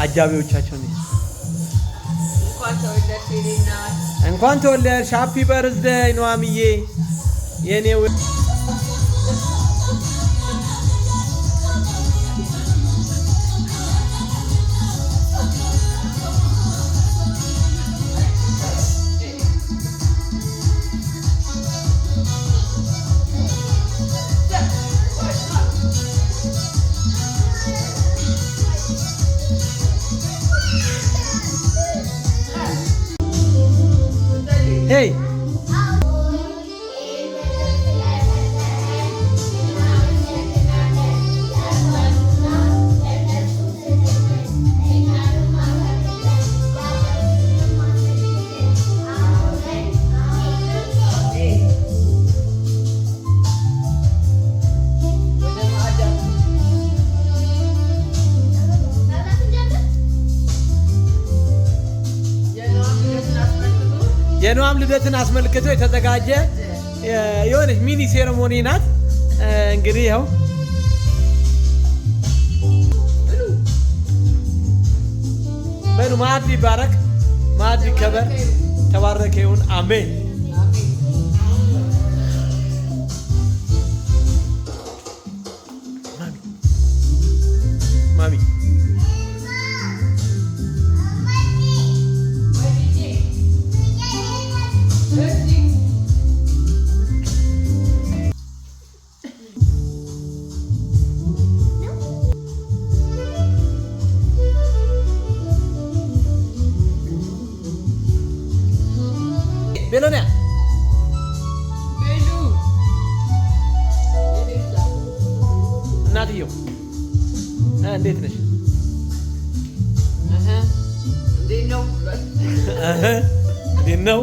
አጃቢዎቻቸውን እንኳን ተወለድሽ ሃፒ በርዝዴይ ኑሃሚዬ የኔው Hey. የኖአም ልደትን አስመልክቶ የተዘጋጀ የሆነች ሚኒ ሴሬሞኒ ናት። እንግዲህ ያው በሉ ማዕድ ይባረክ፣ ማዕድ ይከበር፣ ተባረከ ይሁን። አሜን። ማሚ ቤሎኒያ ቤሉ እናትየው እንዴት ነሽ? እንዴት ነው? እንዴት ነው?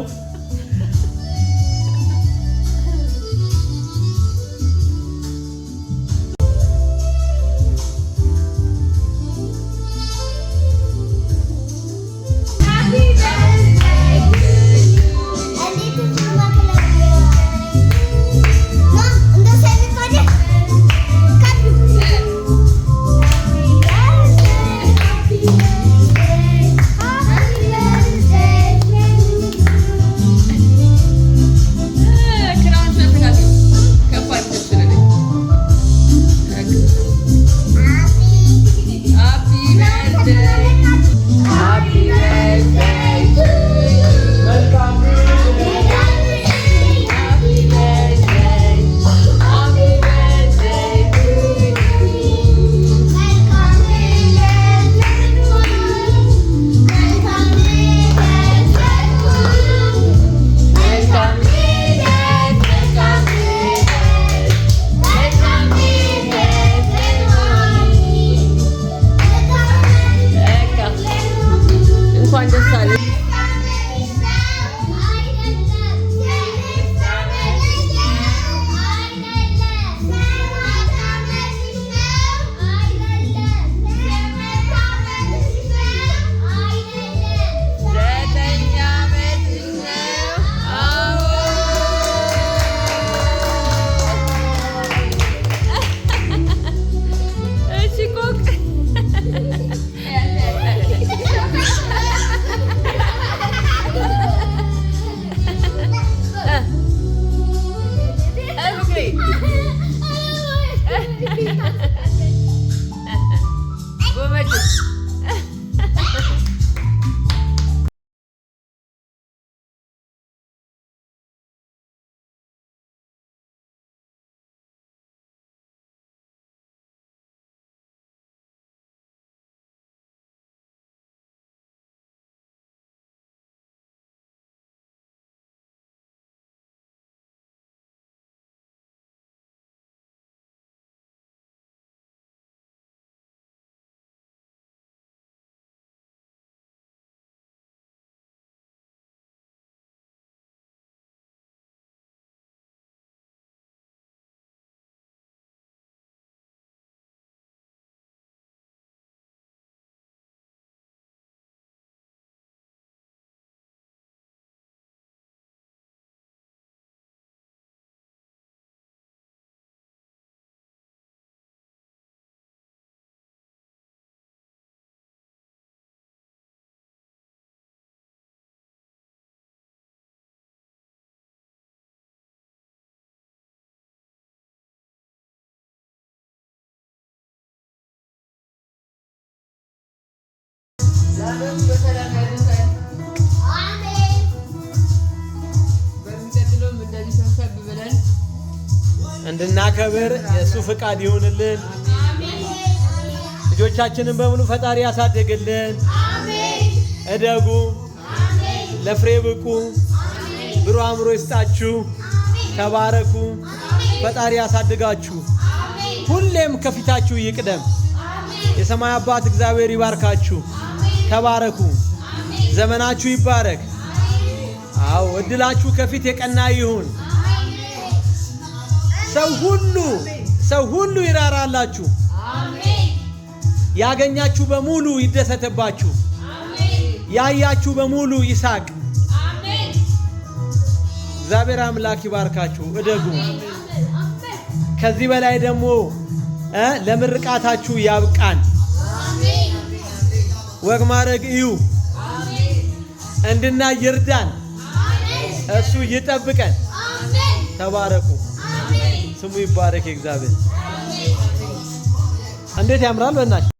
እንድናከብር የእሱ ፍቃድ ይሁንልን። ልጆቻችንን በሙሉ ፈጣሪ ያሳድግልን። እደጉ፣ ለፍሬ ብቁ፣ ብሩህ አእምሮ ይስጣችሁ። ተባረኩ። ፈጣሪ ያሳድጋችሁ። ሁሌም ከፊታችሁ ይቅደም። የሰማይ አባት እግዚአብሔር ይባርካችሁ። ተባረኩ። ዘመናችሁ ይባረክ። አዎ እድላችሁ ከፊት የቀና ይሁን። ሰው ሁሉ ይራራላችሁ። ያገኛችሁ በሙሉ ይደሰትባችሁ። ያያችሁ በሙሉ ይሳቅ። እግዚአብሔር አምላክ ይባርካችሁ። እደጉ። ከዚህ በላይ ደግሞ ለምርቃታችሁ ያብቃን። ወግ ማድረግ እዩ እንድናይ ይርዳን። እሱ ይጠብቀን። ተባረኩ። ስሙ ይባረክ። እግዚአብሔር እንዴት ያምራል በእናትህ።